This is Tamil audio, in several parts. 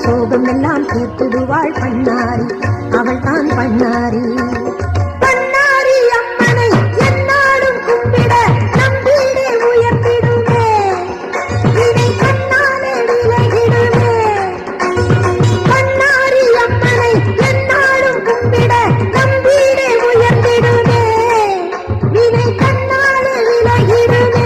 சோகம் எல்லாம் தீர்த்துடுவாள் பண்ணாரி, அவள் தான் பண்ணாரி. பண்ணாரி அம்மனை என்னாலும் கும்பிட நம் வீடே உயர்த்திடுமே, இதை கண்ணாலே விலகிடுமே. பண்ணாரி அம்மனை என்னாலும் கும்பிட நம் வீடே உயர்த்திடுமே, இதை கண்ணாலே விலகிடுமே.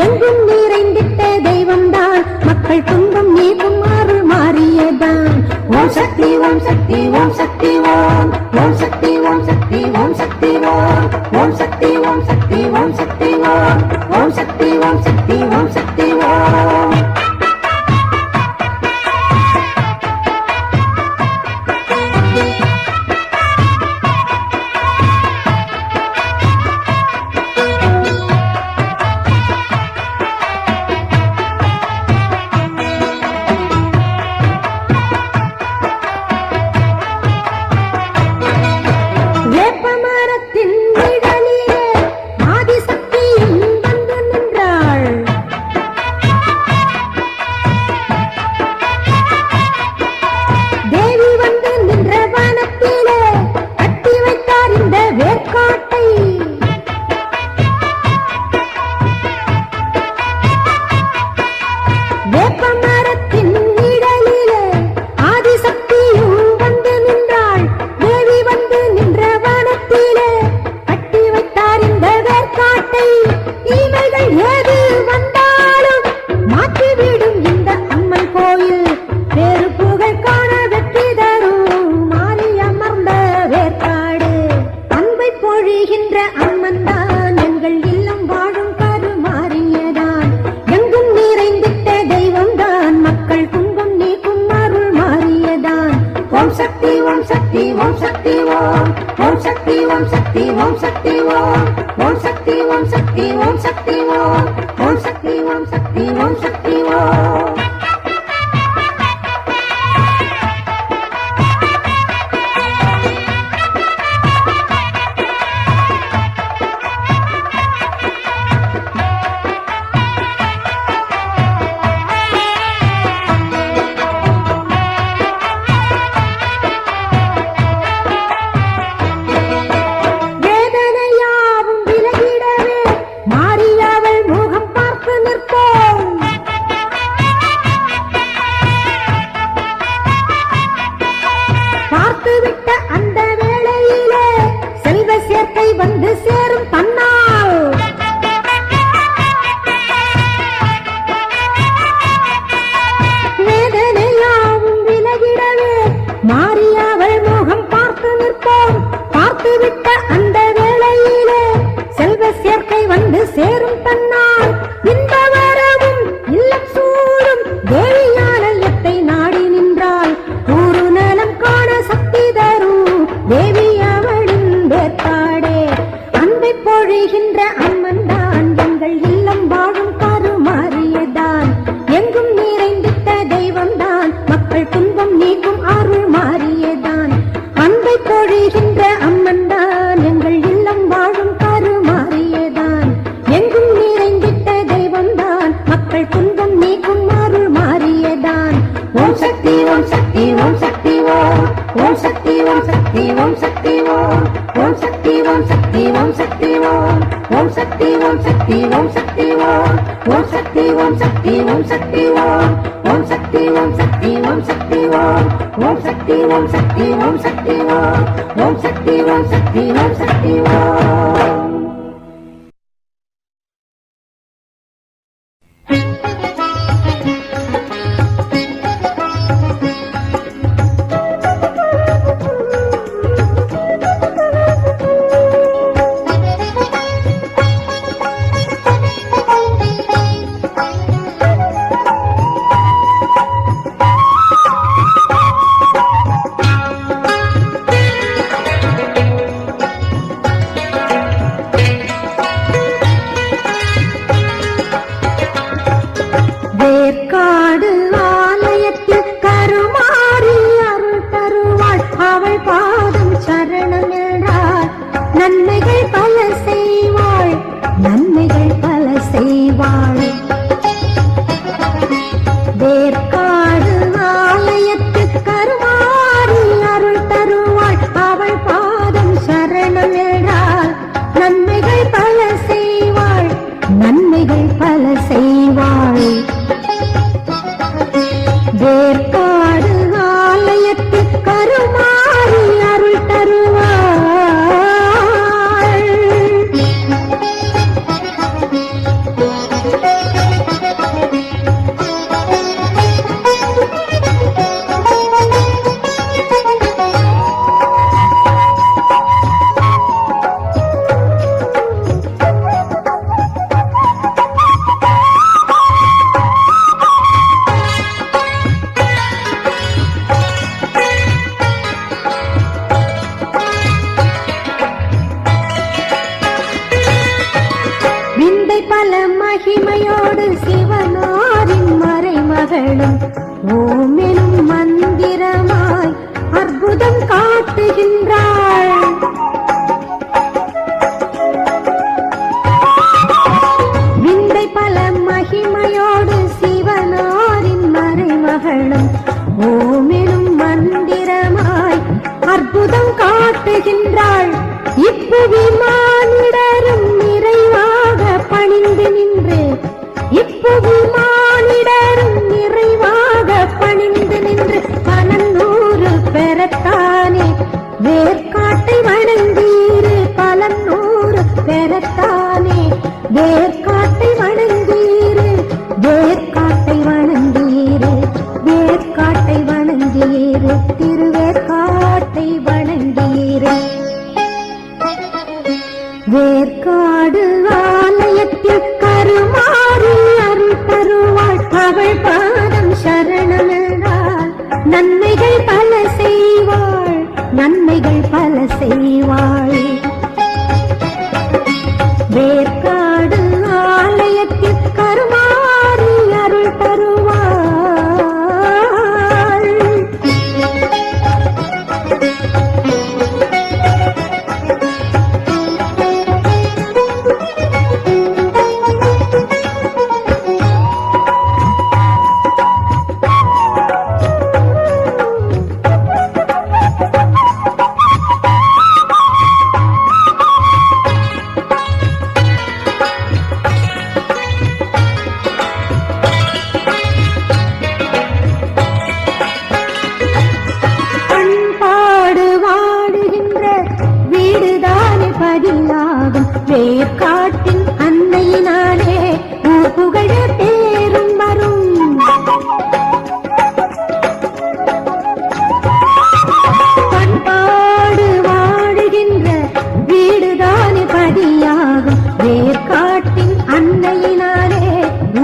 எங்கும் நிறைந்திட்ட தெய்வம்தான் மக்கள் துன்பம் நீக்கும் அருள் மாறியதான். ஓம் சக்தி ஓம் சக்தி ஓம் சக்தி ஓம், ஓம் சக்தி ஓம் சக்தி ஓம் சக்தி ஓம், ஓம் சக்தி ஓம் சக்தி ஓம் சக்தி ஓம், ஓம் சக்தி ஓம் சக்தி ஓம் சக்தி ஓம். ஓம் சக்தி ஓம் சக்தி ஓம், ஓம் சக்தி ஓம் சக்தி ஓம் சக்தி ஓம், ஓம் சக்தி ஓம் சக்தி ஓம் சக்தி ஓம், ஓம் சக்தி ஓம் சக்தி ஓம் சக்தி ஓம். வந்து சேரும் தன்னால் வேதனையாவும் விலகிடவே மாறியவள் முகம் பார்த்து நிற்போம். பார்த்துவிட்ட அந்த வேளையிலே செல்வ சேர்க்கை வந்து சேரும் தன்னால் இந்த வரவும் இல்லம் சூடும் தேவியாலயத்தை நாடி நின்றால் ஊரு நலம் காண சக்தி தரும் தேவி அவளின் வேற்பாடே. பொழிகின்ற அம்மன் தான் எங்கள் இல்லம் வாழும் கருமாறியதான், எங்கும் நிறைந்திட்ட தெய்வம் தான் மக்கள் துன்பம் நீக்கும் அருள் மாறியதான். அன்பை பொழிகின்ற அம்மன் தான் எங்கள் இல்லம் வாழும் கருமாறியதான், எங்கும் நிறைந்திட்ட தெய்வம் தான் மக்கள் துன்பம் நீக்கும் அருள் மாறியதான். ஓம் சக்தி ஓம் சக்தி ஓம் சக்தி ஓம், ஓம் சக்தி ஓம் சக்தி ஓம் சக்தி ஓம், ஓம் சக்தி ஓம் சக்தி ஓம் சக்தி ஓம், ஓம் சக்தி ஓம் சக்தி ஓம் சக்தி ஓம், ஓம் சக்தி ஓம் சக்தி ஓம் சக்தி ஓம், ஓம் சக்தி ஓம் சக்தி ஓம் சக்தி ஓம், ஓம் சக்தி ஓம் சக்தி ஓம் சக்தி ஓம், ஓம் சக்தி ஓம் சக்தி ஓம் சக்தி ஓம். மகளும் ஓமெனும் மந்திரமாய் அற்புதம் காட்டுகின்றாள். விந்தை பல மகிமையோடு சிவனாரின் மறைமகளும் ஓமெனும் மந்திரமாய் அற்புதம் காட்டுகின்றாள். இப்புவி மானிடரும் நிறைவாக பணிந்து நின்று இப்புவி மானிடரும் நிறைவாக பணிந்து நின்று பலநூறு பெறத்தானே வேர்க்காட்டை வணங்கீரு. பலநூறு பெறத்தானே வேர்க்காட்டை வணங்கீரு. வேர்க்காட்டை வணங்கீரு. வேர்க்காட்டை வணங்கீரு. திருவேற்காட்டை வணங்கீரு. வேற்காடு ஆலயத்தில் கருமாறி அருள் தருவாள். அவள் பாதம் சரணமென்றால் நன்மைகள் பல செய்வாள். நன்மைகள் பல செய்வாள். வேற்காடு ஆலயத்தில் கருமாறி அருள் தருவாள். வேர்க்காட்டின் அன்னையினாலே புகழ பேரும் வரும். பண்பாடு வாழுகின்ற வீடுதானே பதியாகும். வேர்க்காட்டின் அன்னையினாலே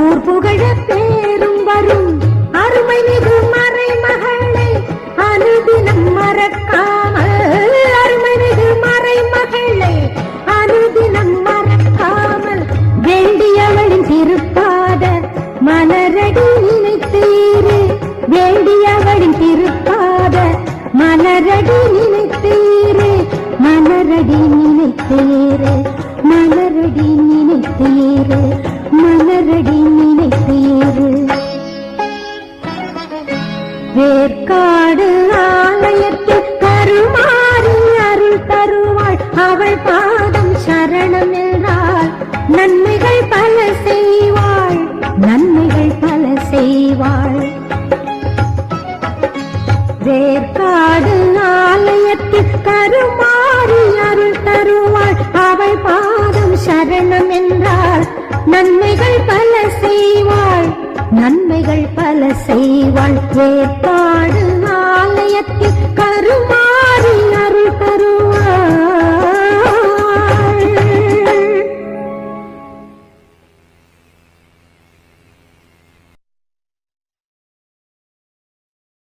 ஊர் புகழ பேரும் வரும். அருமை மிகு மறைமகளை அனுதினம் மறக்காமல் அருமை மிகு மறைமகளை அனுதினம் மறக்காமல் வேண்டியவளின் திருப்பாத மலரடி நினைத்தீரு. வேண்டியவளின் திருப்பாத மலரடி நினைத்தீரு. மலரடி நினைத்தீரு. மலரடி நினைத்தீரு. மலரடி நினைத்தீரு. வேற்காடு ஆலயத்தில் கருமாறி அருள் தருவாள். அவள் பாதம் சரணம் என்றால் நன்மைகள் பல செய்வாள். நன்மைகள் பல செய்வாள். வேற்காடு ஆலயத்தில் கருமாறி அருள் தருவாள். அவள் பாதம் சரணம் என்றால் நன்மைகள் பல செய்வாள். நன்மைகள் பல செய்வாள். வேற்காடு ஆலயத்தில் கருமா